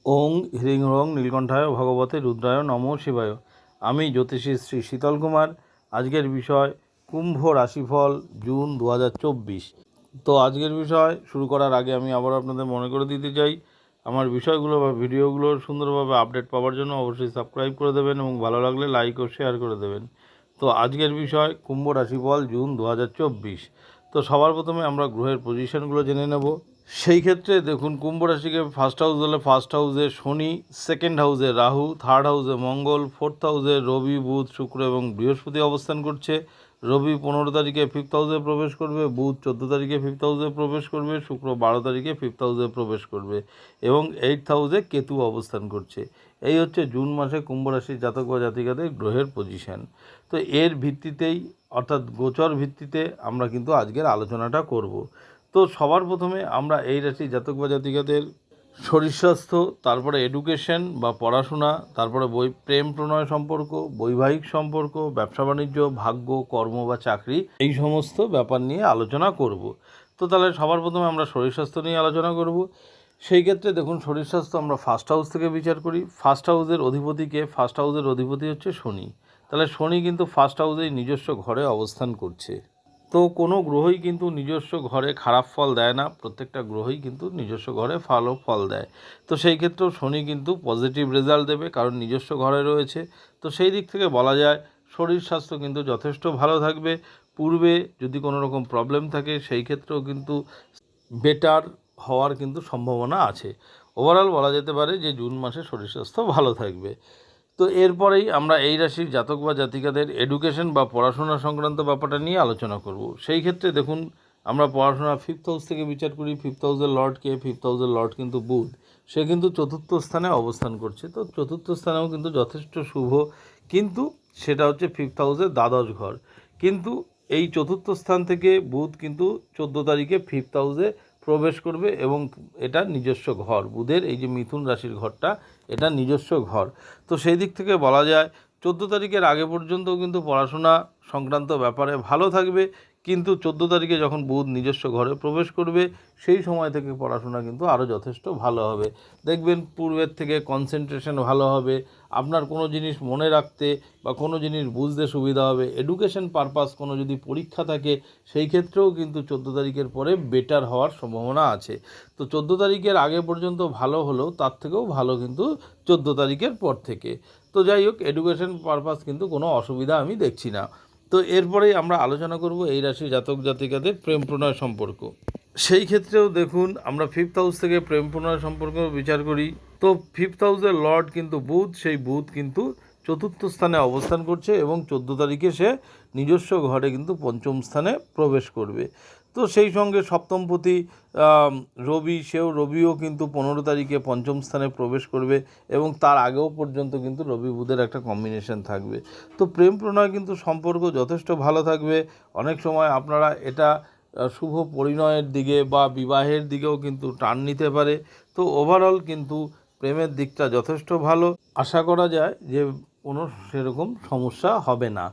ওং হ্রিং হ্রং নীলকণ্ঠায় ভগবতে রুদ্রায় নমো শিবায়। আমি জ্যোতিষী শ্রী শীতল কুমার। আজকের বিষয় কুম্ভ রাশিফল জুন 2024। তো আজকের বিষয় শুরু করার আগে আমি আবার আপনাদের মনে করে দিতে চাই, আমার বিষয়গুলো বা ভিডিওগুলো সুন্দরভাবে আপডেট পাওয়ার জন্য অবশ্যই সাবস্ক্রাইব করে দেবেন এবং ভালো লাগলে লাইক ও শেয়ার করে দেবেন। তো আজকের বিষয় কুম্ভ রাশিফল জুন 2024। তো সবার প্রথমে আমরা গ্রহের পজিশনগুলো জেনে নেব। সেই ক্ষেত্রে দেখুন, কুম্ভ রাশিকে ফার্স্ট হাউস হলে ফার্স্ট হাউসে শনি, সেকেন্ড হাউসে রাহু, থার্ড হাউসে মঙ্গল, ফোর্থ হাউসে রবি, বুধ, শুক্র এবং বৃহস্পতি অবস্থান করছে। রবি 15 তারিখে ফিফথ হাউসে প্রবেশ করবে, বুধ 14 তারিখে ফিফথ হাউসে প্রবেশ করবে, শুক্র 12 তারিখে ফিফথ হাউসে প্রবেশ করবে এবং এইথ হাউসে কেতু অবস্থান করছে। এই হচ্ছে জুন মাসে কুম্ভ রাশির জাতক বা জাতিকাদের গ্রহের পজিশন। তো এর ভিত্তিতেই, অর্থাৎ গোচর ভিত্তিতে আমরা কিন্তু আজকের আলোচনাটা করব। তো সবার প্রথমে আমরা এই রাশির জাতক বা জাতিকাদের শরীর স্বাস্থ্য, তারপরে এডুকেশন বা পড়াশোনা, তারপরে প্রেম প্রণয় সম্পর্ক, বৈবাহিক সম্পর্ক, ব্যবসা বাণিজ্য, ভাগ্য, কর্ম বা চাকরি, এই সমস্ত ব্যাপার নিয়ে আলোচনা করব। তো তাহলে সবার প্রথমে আমরা শরীর স্বাস্থ্য নিয়ে আলোচনা করব। সেই ক্ষেত্রে দেখুন, শরীর স্বাস্থ্য আমরা ফার্স্ট হাউস থেকে বিচার করি। ফার্স্ট হাউসের অধিপতিকে, ফার্স্ট হাউসের অধিপতি হচ্ছে শনি। তাহলে শনি কিন্তু ফার্স্ট হাউসেই নিজস্ব ঘরে অবস্থান করছে। তো কোনো গ্রহই কিন্তু নিজস্ব ঘরে খারাপ ফল দেয় না, প্রত্যেকটা গ্রহই কিন্তু নিজস্ব ঘরে ভালো ফল দেয়। তো সেই ক্ষেত্রেও শনি কিন্তু পজিটিভ রেজাল্ট দেবে, কারণ নিজস্ব ঘরে রয়েছে। তো সেই দিক থেকে বলা যায় শরীর স্বাস্থ্য কিন্তু যথেষ্ট ভালো থাকবে। পূর্বে যদি কোনো রকম প্রবলেম থাকে সেই ক্ষেত্রেও কিন্তু বেটার হওয়ার কিন্তু সম্ভাবনা আছে। ওভারঅল বলা যেতে পারে যে জুন মাসে শরীর স্বাস্থ্য ভালো থাকবে। তো এরপরেই আমরা এই রাশির জাতক বা জাতিকাদের এডুকেশন বা পড়াশোনা সংক্রান্ত ব্যাপারটা নিয়ে আলোচনা করব। সেই ক্ষেত্রে দেখুন, আমরা পড়াশোনা ফিফথ হাউস থেকে বিচার করি। ফিফথ হাউসের লর্ডকে, ফিফথ হাউসের লর্ড কিন্তু বুধ, সে কিন্তু চতুর্থ স্থানে অবস্থান করছে। তো চতুর্থ স্থানেও কিন্তু যথেষ্ট শুভ, কিন্তু সেটা হচ্ছে ফিফথ হাউসের দ্বাদশ ঘর। কিন্তু এই চতুর্থ স্থান থেকে বুধ কিন্তু 14 তারিখে ফিফথ হাউসে প্রবেশ করবে এবং এটা নিজস্ব ঘর। বুধের এই যে মিথুন রাশির ঘরটা, এটা নিজস্ব ঘর। তো সেই দিক থেকে বলা যায় 14 তারিখের আগে পর্যন্ত কিন্তু পড়াশোনা সংক্রান্ত ব্যাপারে ভালো থাকবে, কিন্তু 14 তারিখে যখন বুধ নিজস্ব ঘরে প্রবেশ করবে সেই সময় থেকে পড়াশোনা কিন্তু আরও যথেষ্ট ভালো হবে। দেখবেন পূর্বের থেকে কনসেন্ট্রেশন ভালো হবে, আপনার কোনো জিনিস মনে রাখতে বা কোনো জিনিস বুঝতে সুবিধা হবে। এডুকেশন পারপাস কোনো যদি পরীক্ষা থাকে সেই ক্ষেত্রেও কিন্তু 14 তারিখের পরে বেটার হওয়ার সম্ভাবনা আছে। তো 14 তারিখের আগে পর্যন্ত ভালো হলেও তার থেকেও ভালো কিন্তু 14 তারিখের পর থেকে। তো যাই হোক, এডুকেশন পারপাস কিন্তু কোনো অসুবিধা আমি দেখছি না। তো এরপরেই আমরা আলোচনা করব এই রাশির জাতক জাতিকাদের প্রেম প্রণয় সম্পর্ক। সেই ক্ষেত্রেও দেখুন, আমরা ফিফথ হাউস থেকে প্রেম প্রণয় সম্পর্ক বিচার করি। তো ফিফথ হাউসের লর্ড কিন্তু বুধ, সেই বুধ কিন্তু চতুর্থ স্থানে অবস্থান করছে এবং 14 তারিখে সে নিজস্ব ঘরে কিন্তু পঞ্চম স্থানে প্রবেশ করবে। তো সেই সঙ্গে সপ্তমপতি রবি, রবিও কিন্তু 15 তারিখে পঞ্চম স্থানে প্রবেশ করবে এবং তার আগেও পর্যন্ত কিন্তু রবি বুধের একটা কম্বিনেশন থাকবে। তো প্রেম প্রণয় কিন্তু সম্পর্ক যথেষ্ট ভালো থাকবে। অনেক সময় আপনারা এটা শুভ পরিণয়ের দিকে বা বিবাহের দিকেও কিন্তু টার্ন নিতে পারে। তো ওভারঅল কিন্তু প্রেমের দিকটা যথেষ্ট ভালো, আশা করা যায় যে কোনো সেরকম সমস্যা হবে না।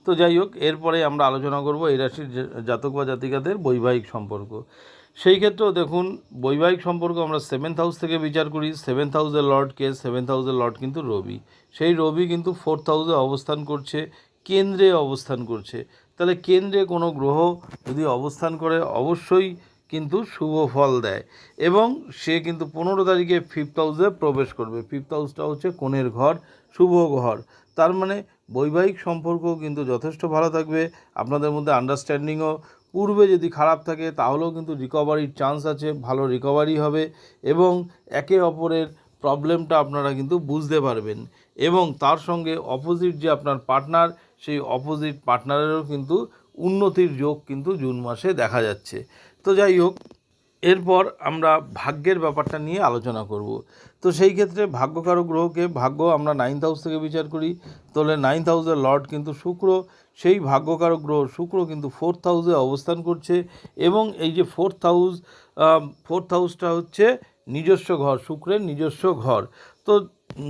তো যাই হোক, এরপরে আমরা আলোচনা করব এই রাশির জাতক বা জাতিকাদের বৈবাহিক সম্পর্ক। সেই ক্ষেত্রেও দেখুন, বৈবাহিক সম্পর্ক আমরা সেভেন্থ হাউস থেকে বিচার করি। সেভেন্থ হাউসের লর্ডকে, সেভেন্থ হাউসের লর্ড কিন্তু রবি, সেই রবি কিন্তু ফোর্থ হাউসে অবস্থান করছে, কেন্দ্রে অবস্থান করছে। তাহলে কেন্দ্রে কোনো গ্রহ যদি অবস্থান করে অবশ্যই কিন্তু শুভ ফল দেয় এবং সে কিন্তু 15 তারিখে ফিফথ হাউসে প্রবেশ করবে। ফিফথ হাউসটা হচ্ছে কনের ঘর, শুভ ঘর। তার মানে বৈবাহিক সম্পর্কও কিন্তু যথেষ্ট ভালো থাকবে। আপনাদের মধ্যে আন্ডারস্ট্যান্ডিংও পূর্বে যদি খারাপ থাকে তাহলেও কিন্তু রিকভারির চান্স আছে, ভালো রিকভারি হবে এবং একে অপরের প্রবলেমটা আপনারা কিন্তু বুঝতে পারবেন এবং তার সঙ্গে অপোজিট যে আপনার পার্টনার, সেই অপোজিট পার্টনারেরও কিন্তু উন্নতির যোগ কিন্তু জুন মাসে দেখা যাচ্ছে। তো যাই হোক, এরপর আমরা ভাগ্যের ব্যাপারটা নিয়ে আলোচনা করব। তো সেই ক্ষেত্রে ভাগ্যকারক গ্রহকে, ভাগ্য আমরা নাইন্থ হাউস থেকে বিচার করি। তাহলে নাইন্থ হাউসের লর্ড কিন্তু শুক্র, সেই ভাগ্যকারক গ্রহ শুক্র কিন্তু ফোর্থ হাউসে অবস্থান করছে এবং এই যে ফোর্থ হাউসটা হচ্ছে নিজস্ব ঘর, শুক্রের নিজস্ব ঘর। তো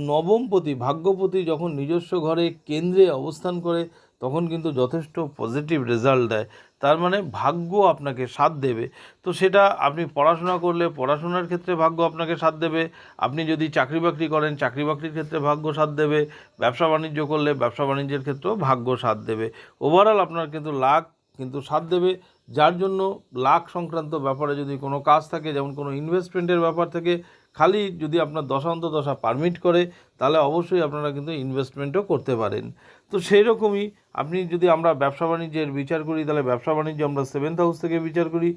নবমপতি, ভাগ্যপতি যখন নিজস্ব ঘরে কেন্দ্রে অবস্থান করে তখন কিন্তু যথেষ্ট পজিটিভ রেজাল্ট দেয়। তার মানে ভাগ্য আপনাকে সাথ দেবে। তো সেটা আপনি পড়াশোনা করলে পড়াশোনার ক্ষেত্রে ভাগ্য আপনাকে সাথ দেবে, আপনি যদি চাকরি বাকরি করেন চাকরি বাকরির ক্ষেত্রে ভাগ্য সাথ দেবে, ব্যবসা বাণিজ্য করলে ব্যবসা বাণিজ্যের ক্ষেত্রেও ভাগ্য সাথ দেবে। ওভারঅল আপনার কিন্তু লাক কিন্তু সাথ দেবে, যার জন্য লাক সংক্রান্ত ব্যাপারে যদি কোনো কাজ থাকে, যেমন কোনো ইনভেস্টমেন্টের ব্যাপার থেকে, খালি যদি আপনার দশা অন্তর্দশা পারমিট করে তাহলে অবশ্যই আপনারা কিন্তু ইনভেস্টমেন্টও করতে পারেন। তো সেই রকমই আপনি যদি আমরা ব্যবসা বাণিজ্যের বিচার করি তাহলে ব্যবসা বাণিজ্য আমরা 7th হাউস থেকে বিচার করি।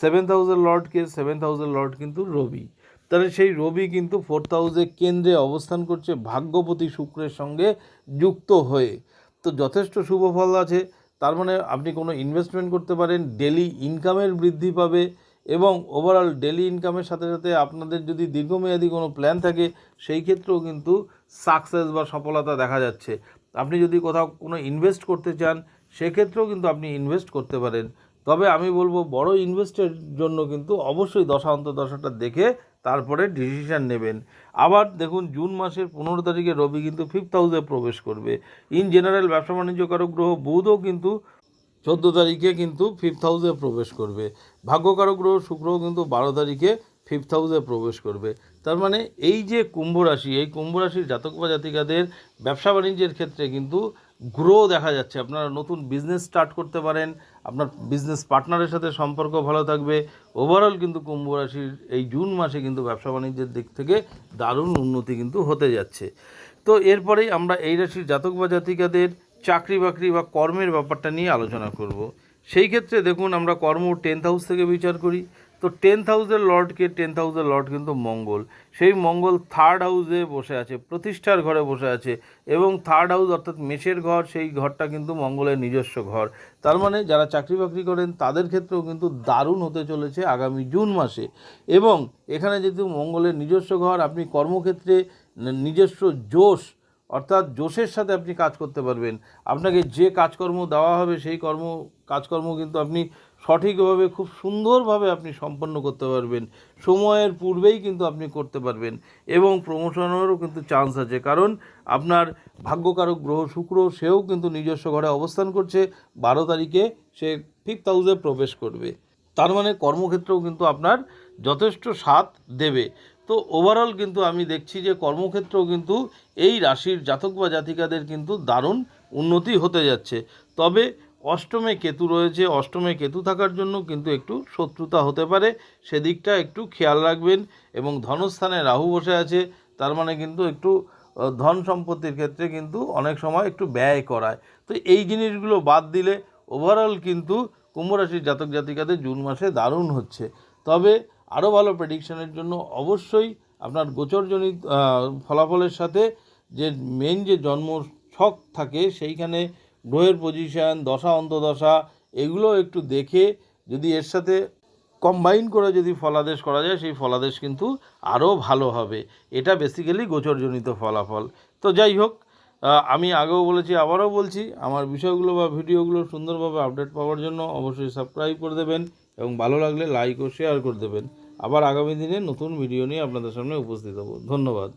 7th হাউসের লর্ডকে 7th হাউসের লর্ড কিন্তু রবি, তাহলে সেই রবি কিন্তু 4th হাউসে কেন্দ্রে অবস্থান করছে ভাগ্যপতি শুক্রের সঙ্গে যুক্ত হয়ে। তো যথেষ্ট শুভ ফল আছে। তার মানে আপনি কোনো ইনভেস্টমেন্ট করতে পারেন, ডেলি ইনকামের বৃদ্ধি পাবে এবং ওভারঅল ডেলি ইনকামের সাথে সাথে আপনাদের যদি দীর্ঘমেয়াদী কোনো প্ল্যান থাকে সেই ক্ষেত্রেও কিন্তু সাকসেস বা সফলতা দেখা যাচ্ছে। আপনি যদি কোথাও কোনো ইনভেস্ট করতে চান সেক্ষেত্রেও কিন্তু আপনি ইনভেস্ট করতে পারেন। তবে আমি বলবো বড় ইনভেস্টের জন্য কিন্তু অবশ্যই দশা অন্তর্দশাটা দেখে তারপরে ডিসিশান নেবেন। আবার দেখুন জুন মাসের 15 তারিখে রবি কিন্তু 5th হাউসে প্রবেশ করবে। ইন জেনারেল ব্যবসা বাণিজ্য কারক গ্রহ বুধও কিন্তু 14 তারিখে কিন্তু 5th হাউসে প্রবেশ করবে। ভাগ্যকারক গ্রহ শুক্রও কিন্তু 12 তারিখে 5th হাউসে প্রবেশ করবে। তার মানে এই যে কুম্ভ রাশি, এই কুম্ভ রাশির জাতক বা জাতিকাদের ব্যবসা বাণিজ্যের ক্ষেত্রে কিন্তু গ্রো দেখা যাচ্ছে। আপনারা নতুন বিজনেস স্টার্ট করতে পারেন, আপনার বিজনেস পার্টনারের সাথে সম্পর্ক ভালো থাকবে। ওভারঅল কিন্তু কুম্ভ রাশির এই জুন মাসে কিন্তু ব্যবসা বাণিজ্যের দিক থেকে দারুণ উন্নতি কিন্তু হতে যাচ্ছে। তো এরপরেই আমরা এই রাশির জাতক বা জাতিকাদের চাকরি বাকরি বা কর্মের ব্যাপারটা নিয়ে আলোচনা করব। সেই ক্ষেত্রে দেখুন আমরা কর্ম 10th হাউস থেকে বিচার করি। তো 10th হাউসের লর্ডকে 10th হাউসের লর্ড কিন্তু মঙ্গল, সেই মঙ্গল 3rd হাউসে বসে আছে, প্রতিষ্ঠার ঘরে বসে আছে এবং 3rd হাউস অর্থাৎ মেষের ঘর, সেই ঘরটা কিন্তু মঙ্গলের নিজস্ব ঘর। তার মানে যারা চাকরি বাকরি করেন তাদের ক্ষেত্রেও কিন্তু দারুণ হতে চলেছে আগামী জুন মাসে। এবং এখানে যেহেতু মঙ্গলের নিজস্ব ঘর, আপনি কর্মক্ষেত্রে নিজস্ব জোশ অর্থাৎ জোশের সাথে আপনি কাজ করতে পারবেন। আপনাকে যে কাজকর্ম দেওয়া হবে সেই কাজকর্ম কিন্তু আপনি সঠিকভাবে খুব সুন্দরভাবে আপনি সম্পন্ন করতে পারবেন, সময়ের পূর্বেই কিন্তু আপনি করতে পারবেন এবং প্রমোশনেরও কিন্তু চান্স আছে। কারণ আপনার ভাগ্যকারক গ্রহ শুক্র সেও কিন্তু নিজস্ব ঘরে অবস্থান করছে, 12 তারিখে সে 5th হাউসে প্রবেশ করবে। তার মানে কর্মক্ষেত্রেও কিন্তু আপনার যথেষ্ট সাথ দেবে। তো ওভারঅল কিন্তু আমি দেখছি যে কর্মক্ষেত্রেও কিন্তু এই রাশির জাতক বা জাতিকাদের কিন্তু দারুণ উন্নতি হতে যাচ্ছে। তবে অষ্টমে কেতু রয়েছে, অষ্টমে কেতু থাকার জন্য কিন্তু একটু শত্রুতা হতে পারে, সেদিকটা একটু খেয়াল রাখবেন। এবং ধনস্থানে রাহু বসে আছে, তার মানে কিন্তু একটু ধন সম্পত্তির ক্ষেত্রে কিন্তু অনেক সময় একটু ব্যয় করায়। তো এই জিনিসগুলো বাদ দিলে ওভারঅল কিন্তু কুম্ভ রাশির জাতক জাতিকাদের জুন মাসে দারুণ হচ্ছে। তবে আরও ভালো প্রেডিকশনের জন্য অবশ্যই আপনার গোচরজনিত ফলাফলের সাথে যে মেন যে জন্ম ছক থাকে সেইখানে গ্রহের পজিশান, দশা অন্তদশা, এগুলো একটু দেখে যদি এর সাথে কম্বাইন করে যদি ফলাদেশ করা যায় সেই ফলাদেশ কিন্তু আরও ভালো হবে। এটা বেসিক্যালি গোচরজনিত ফলাফল। তো যাই হোক, আমি আগেও বলেছি আবারও বলছি, আমার বিষয়গুলো বা ভিডিওগুলো সুন্দরভাবে আপডেট পাওয়ার জন্য অবশ্যই সাবস্ক্রাইব করে দেবেন এবং ভালো লাগলে লাইক ও শেয়ার করে দেবেন। আবার আগামী দিনে নতুন ভিডিও নিয়ে আপনাদের সামনে উপস্থিত হব। ধন্যবাদ।